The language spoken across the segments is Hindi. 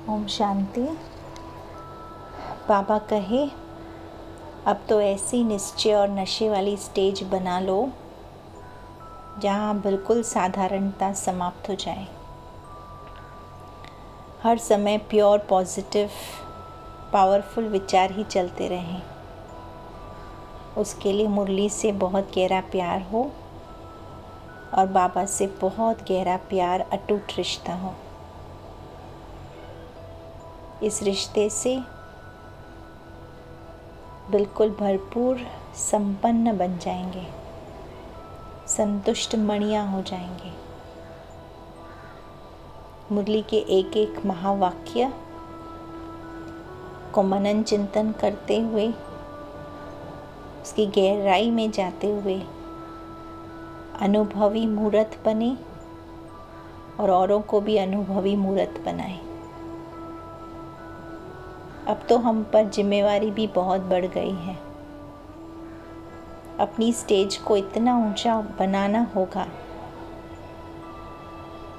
ओम शांति। बाबा कहे, अब तो ऐसी निश्चय और नशे वाली स्टेज बना लो जहाँ बिल्कुल साधारणता समाप्त हो जाए। हर समय प्योर पॉजिटिव पावरफुल विचार ही चलते रहें। उसके लिए मुरली से बहुत गहरा प्यार हो और बाबा से बहुत गहरा प्यार, अटूट रिश्ता हो। इस रिश्ते से बिल्कुल भरपूर संपन्न बन जाएंगे, संतुष्ट मणियाँ हो जाएंगे। मुरली के एक एक महावाक्य को मनन चिंतन करते हुए, उसकी गहराई में जाते हुए अनुभवी मूर्त बने और औरों को भी अनुभवी मूर्त बनाए। अब तो हम पर जिम्मेवारी भी बहुत बढ़ गई है। अपनी स्टेज को इतना ऊंचा बनाना होगा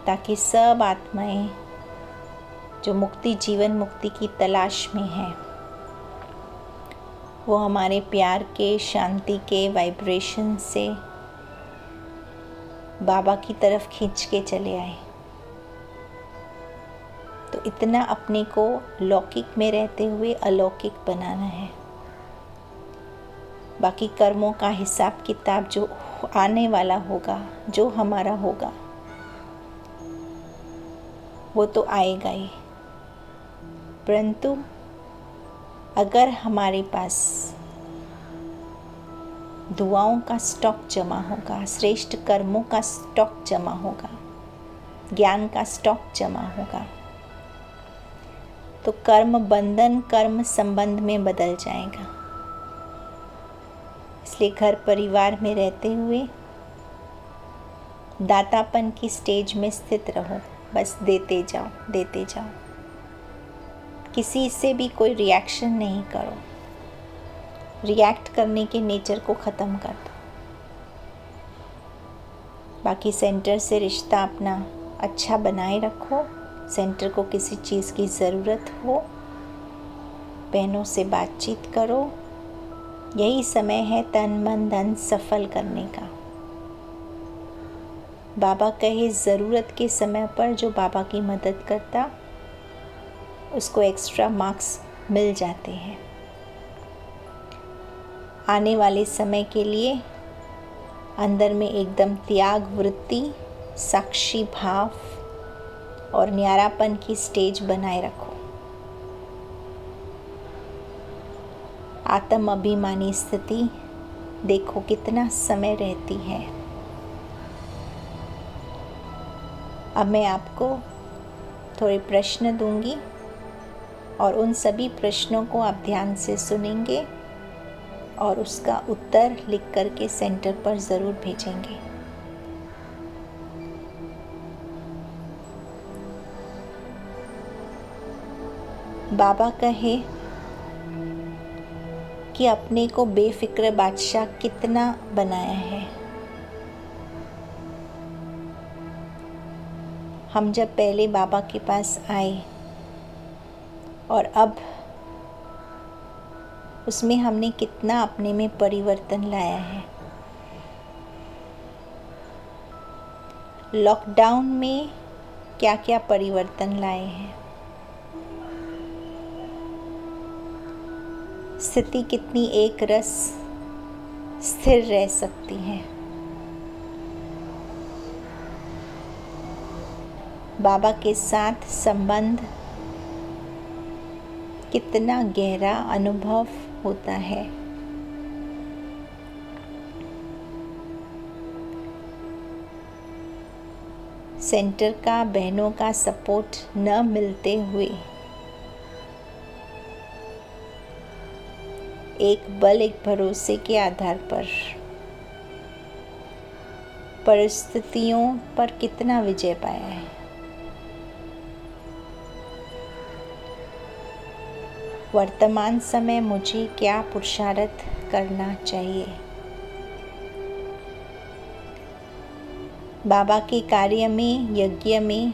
ताकि सब आत्माएं जो मुक्ति, जीवन मुक्ति की तलाश में हैं, वो हमारे प्यार के, शांति के वाइब्रेशन से बाबा की तरफ खींच के चले आए। तो इतना अपने को लौकिक में रहते हुए अलौकिक बनाना है। बाकी कर्मों का हिसाब किताब जो आने वाला होगा, जो हमारा होगा, वो तो आएगा ही। परंतु अगर हमारे पास दुआओं का स्टॉक जमा होगा, श्रेष्ठ कर्मों का स्टॉक जमा होगा, ज्ञान का स्टॉक जमा होगा, तो कर्म बंधन कर्म संबंध में बदल जाएगा। इसलिए घर परिवार में रहते हुए दातापन की स्टेज में स्थित रहो। बस देते जाओ, देते जाओ। किसी से भी कोई रिएक्शन नहीं करो। रिएक्ट करने के नेचर को ख़त्म कर दो। बाकी सेंटर से रिश्ता अपना अच्छा बनाए रखो। सेंटर को किसी चीज़ की ज़रूरत हो, बहनों से बातचीत करो। यही समय है तन मन धन सफल करने का। बाबा कहे, ज़रूरत के समय पर जो बाबा की मदद करता, उसको एक्स्ट्रा मार्क्स मिल जाते हैं। आने वाले समय के लिए अंदर में एकदम त्याग वृत्ति, साक्षी भाव और न्यारापन की स्टेज बनाए रखो। आत्म अभिमानी स्थिति देखो कितना समय रहती है। अब मैं आपको थोड़े प्रश्न दूंगी और उन सभी प्रश्नों को आप ध्यान से सुनेंगे और उसका उत्तर लिख करके सेंटर पर ज़रूर भेजेंगे। बाबा कहे कि अपने को बेफिक्र बादशाह कितना बनाया है। हम जब पहले बाबा के पास आए और अब उसमें हमने कितना अपने में परिवर्तन लाया है। लॉकडाउन में क्या क्या परिवर्तन लाए हैं। स्थिति कितनी एक रस स्थिर रह सकती है। बाबा के साथ संबंध कितना गहरा अनुभव होता है। सेंटर का, बहनों का सपोर्ट न मिलते हुए एक बल, एक भरोसे के आधार पर परिस्थितियों पर कितना विजय पाया है। वर्तमान समय मुझे क्या पुरुषार्थ करना चाहिए। बाबा के कार्य में, यज्ञ में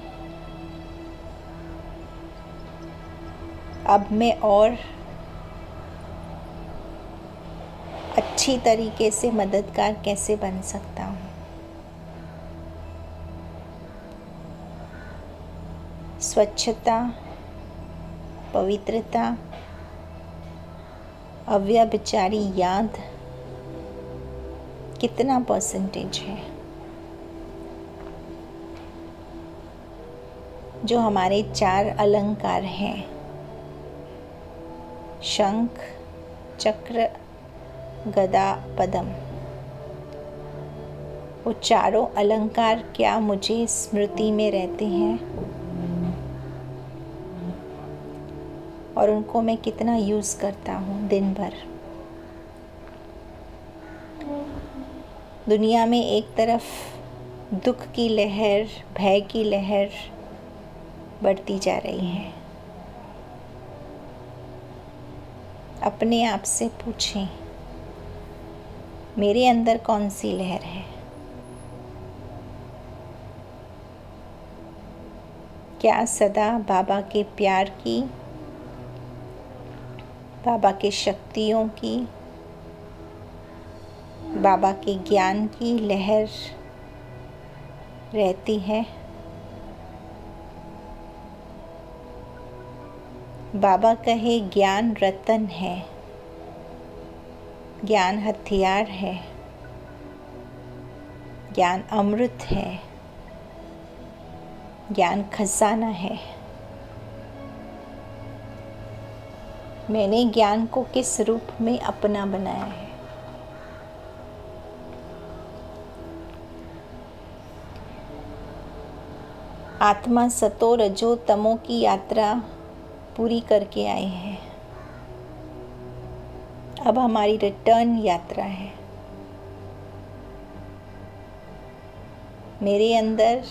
अब मैं और अच्छी तरीके से मददगार कैसे बन सकता हूँ। स्वच्छता, पवित्रता, अव्यभिचारी याद कितना परसेंटेज है? जो हमारे 4 अलंकार हैं, शंख, चक्र, गदा, पद्म, वो चारों अलंकार क्या मुझे स्मृति में रहते हैं और उनको मैं कितना यूज़ करता हूँ दिन भर। दुनिया में एक तरफ दुख की लहर, भय की लहर बढ़ती जा रही है। अपने आप से पूछें, मेरे अंदर कौन सी लहर है? क्या सदा बाबा के प्यार की, बाबा के शक्तियों की, बाबा के ज्ञान की लहर रहती है? बाबा कहे ज्ञान रतन है, ज्ञान हथियार है, ज्ञान अमृत है, ज्ञान खजाना है। मैंने ज्ञान को किस रूप में अपना बनाया है? आत्मा सतो रजो तमो की यात्रा पूरी करके आए हैं। अब हमारी रिटर्न यात्रा है। मेरे अंदर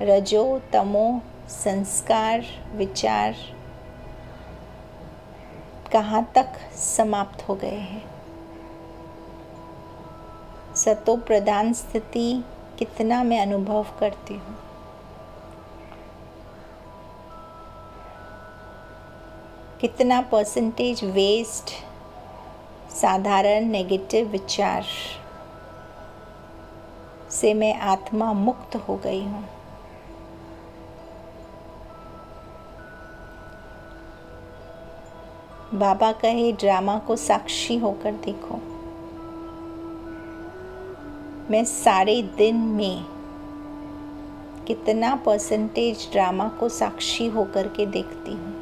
रजो तमो संस्कार विचार कहाँ तक समाप्त हो गए हैं? सतो प्रधान स्थिति कितना मैं अनुभव करती हूँ? कितना परसेंटेज वेस्ट, साधारण नेगेटिव विचार से मैं आत्मा मुक्त हो गई हूँ? बाबा कहे ड्रामा को साक्षी होकर देखो। मैं सारे दिन में कितना परसेंटेज ड्रामा को साक्षी होकर के देखती हूँ?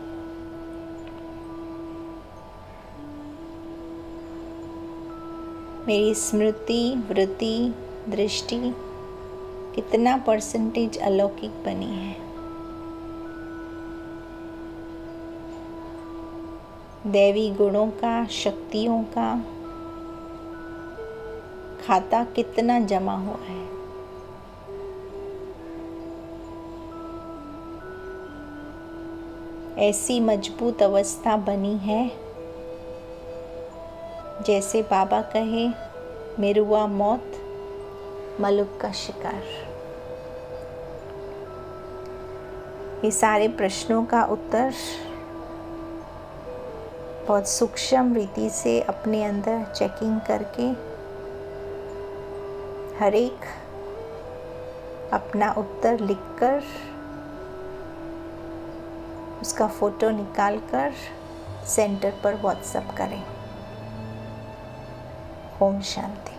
मेरी स्मृति, वृत्ति, दृष्टि कितना परसेंटेज अलौकिक बनी है? दैवी गुणों का, शक्तियों का खाता कितना जमा हुआ है? ऐसी मजबूत अवस्था बनी है जैसे बाबा कहे मेरुआ मौत मलुक का शिकार। ये सारे प्रश्नों का उत्तर बहुत सूक्ष्म रीति से अपने अंदर चेकिंग करके हर एक अपना उत्तर लिखकर उसका फ़ोटो निकालकर सेंटर पर व्हाट्सएप करें। ओम शांति।